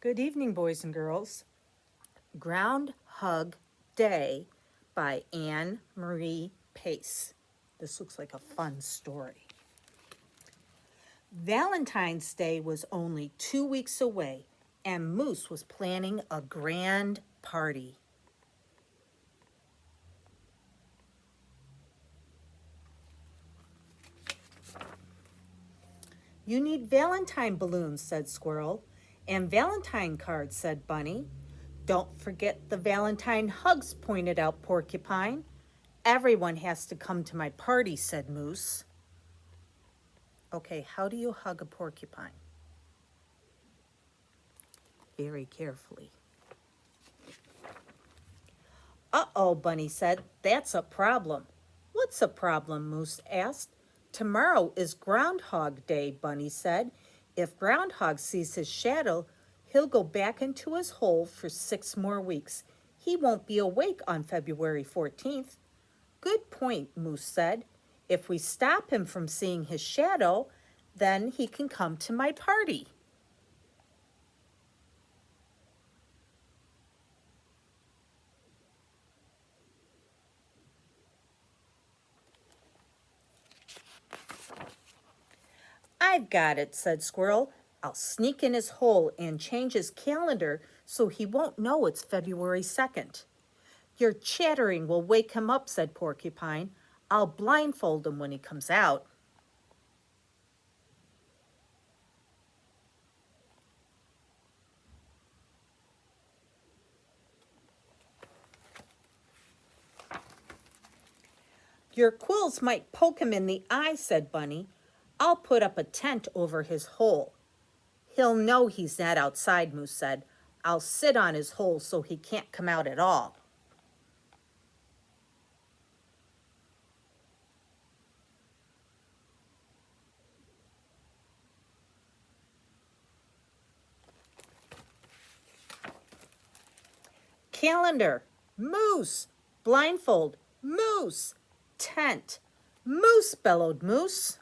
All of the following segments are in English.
Good evening, boys and girls. Groundhug Day by Anne Marie Pace. This looks like a fun story. Valentine's Day was only 2 weeks away, and Moose was planning a grand party. You need Valentine balloons, said Squirrel, and Valentine cards, said Bunny. Don't forget the Valentine hugs, pointed out Porcupine. Everyone has to come to my party, said Moose. Okay, how do you hug a porcupine? Very carefully. Uh-oh, Bunny said, that's a problem. What's a problem? Moose asked. Tomorrow is Groundhog Day, Bunny said. If Groundhog sees his shadow, he'll go back into his hole for 6 more weeks. He won't be awake on February 14th. Good point, Moose said. If we stop him from seeing his shadow, then he can come to my party. I've got it, said Squirrel. I'll sneak in his hole and change his calendar so he won't know it's February 2nd. Your chattering will wake him up, said Porcupine. I'll blindfold him when he comes out. Your quills might poke him in the eye, said Bunny. I'll put up a tent over his hole. He'll know he's not outside, Moose said. I'll sit on his hole so he can't come out at all. Calendar, Moose. Blindfold, Moose. Tent, Moose, bellowed Moose.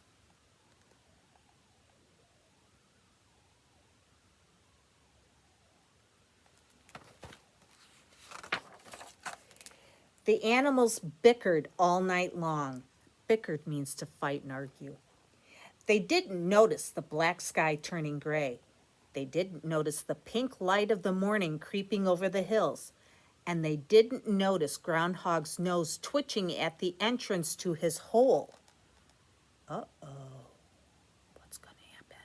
The animals bickered all night long. Bickered means to fight and argue. They didn't notice the black sky turning gray. They didn't notice the pink light of the morning creeping over the hills. And they didn't notice Groundhog's nose twitching at the entrance to his hole. Uh-oh, what's going to happen?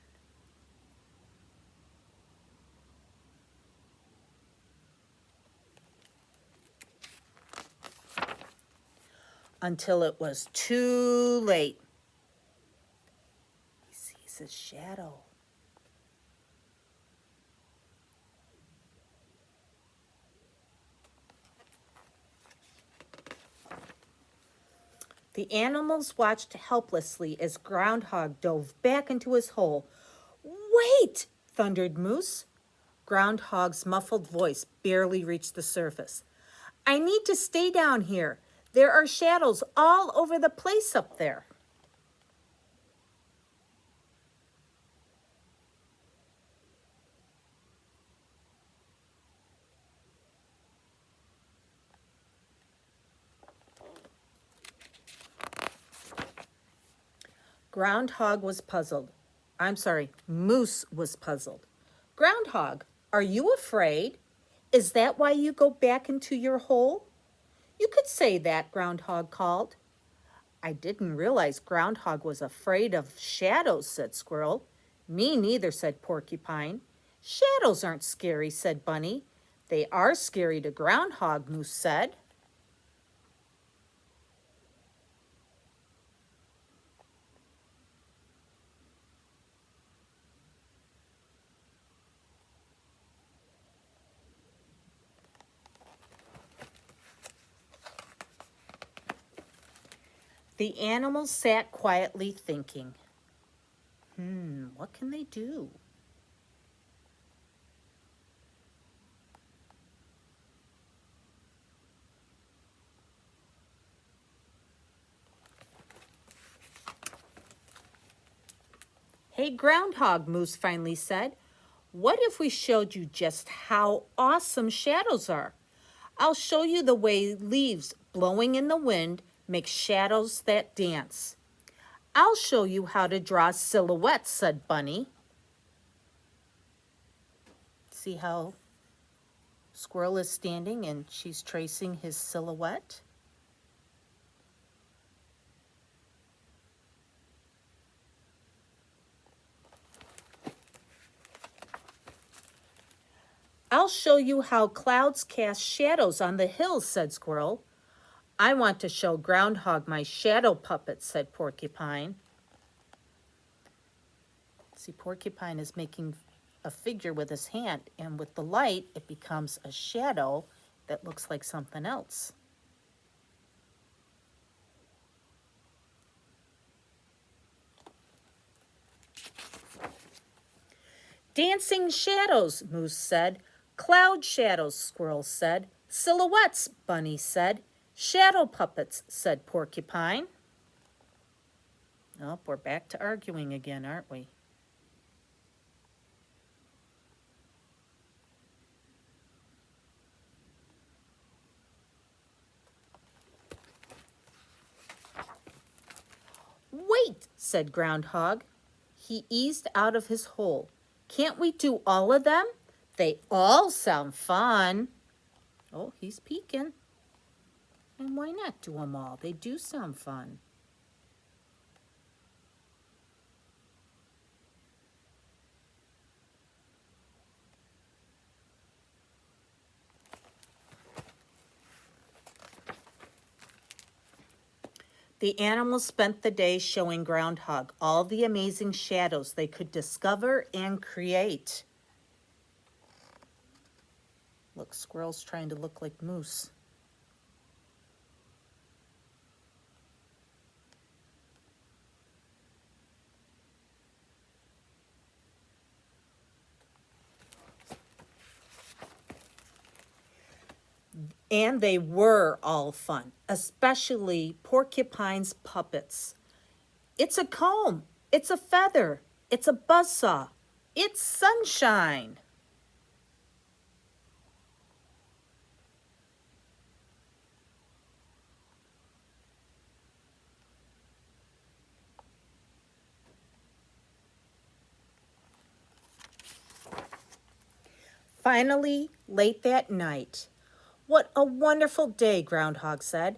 Until it was too late. He sees his shadow. The animals watched helplessly as Groundhog dove back into his hole. Wait, thundered Moose. Groundhog's muffled voice barely reached the surface. I need to stay down here. There are shadows all over the place up there. Groundhog was puzzled. Moose was puzzled. Groundhog, are you afraid? Is that why you go back into your hole? You could say that, Groundhog called. I didn't realize Groundhog was afraid of shadows, said Squirrel. Me neither, said Porcupine. Shadows aren't scary, said Bunny. They are scary to Groundhog, Moose said. The animals sat quietly thinking. What can they do? Hey, Groundhog, Moose finally said. What if we showed you just how awesome shadows are? I'll show you the way leaves blowing in the wind make shadows that dance. I'll show you how to draw silhouettes, said Bunny. See how Squirrel is standing and she's tracing his silhouette? I'll show you how clouds cast shadows on the hills, said Squirrel. I want to show Groundhog my shadow puppet, said Porcupine. See, Porcupine is making a figure with his hand, and with the light, it becomes a shadow that looks like something else. Dancing shadows, Moose said. Cloud shadows, Squirrel said. Silhouettes, Bunny said. Shadow puppets, said Porcupine. Oh, we're back to arguing again, aren't we? Wait, said Groundhog. He eased out of his hole. Can't we do all of them? They all sound fun. Oh, he's peeking. And why not do them all? They do sound fun. The animals spent the day showing Groundhog all the amazing shadows they could discover and create. Look, Squirrel's trying to look like Moose. And they were all fun, especially Porcupine's puppets. It's a comb, it's a feather, it's a buzzsaw, it's sunshine. Finally, late that night, what a wonderful day, Groundhog said.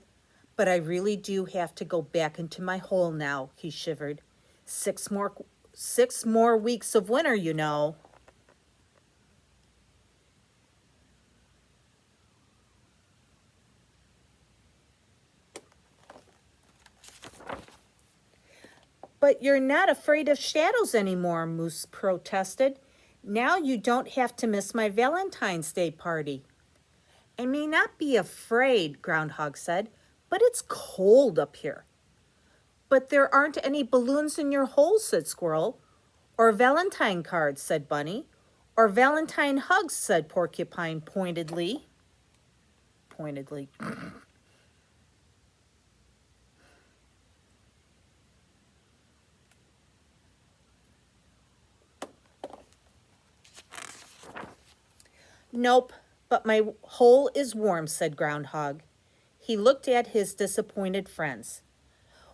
But I really do have to go back into my hole now, he shivered. 6 more weeks of winter, you know. But you're not afraid of shadows anymore, Moose protested. Now you don't have to miss my Valentine's Day party. I may not be afraid, Groundhog said, but it's cold up here. But there aren't any balloons in your hole, said Squirrel. Or Valentine cards, said Bunny. Or Valentine hugs, said Porcupine pointedly. Pointedly. Nope, but my hole is warm, said Groundhog. He looked at his disappointed friends.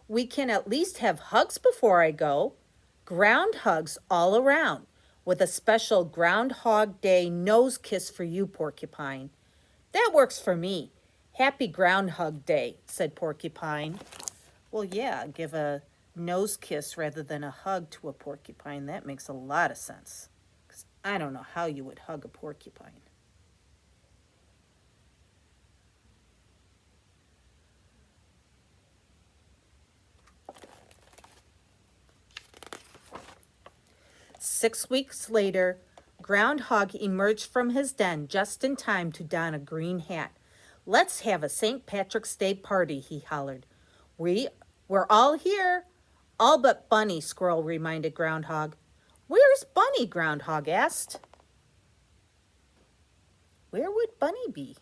We can at least have hugs before I go. Ground hugs all around, with a special Groundhog Day nose kiss for you, Porcupine. That works for me. Happy Groundhog Day, said Porcupine. Well, yeah, give a nose kiss rather than a hug to a porcupine. That makes a lot of sense. 'Cause I don't know how you would hug a porcupine. Six weeks later, Groundhog emerged from his den just in time to don a green hat. Let's have a St. Patrick's Day party, he hollered. We're all here. All but Bunny, Squirrel reminded Groundhog. Where's Bunny? Groundhog asked. Where would Bunny be?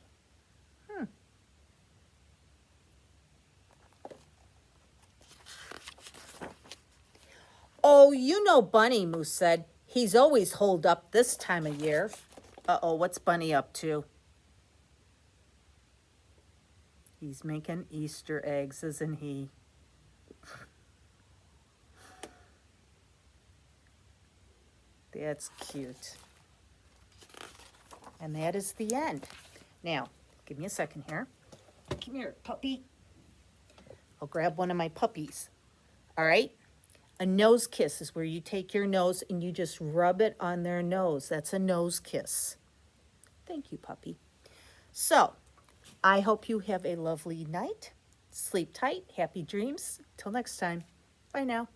Oh, you know Bunny, Moose said. He's always holed up this time of year. Uh-oh, what's Bunny up to? He's making Easter eggs, isn't he? That's cute. And that is the end. Now, give me a second here. Come here, puppy. I'll grab one of my puppies. All right? A nose kiss is where you take your nose and you just rub it on their nose. That's a nose kiss. Thank you, puppy. So, I hope you have a lovely night. Sleep tight. Happy dreams. Till next time. Bye now.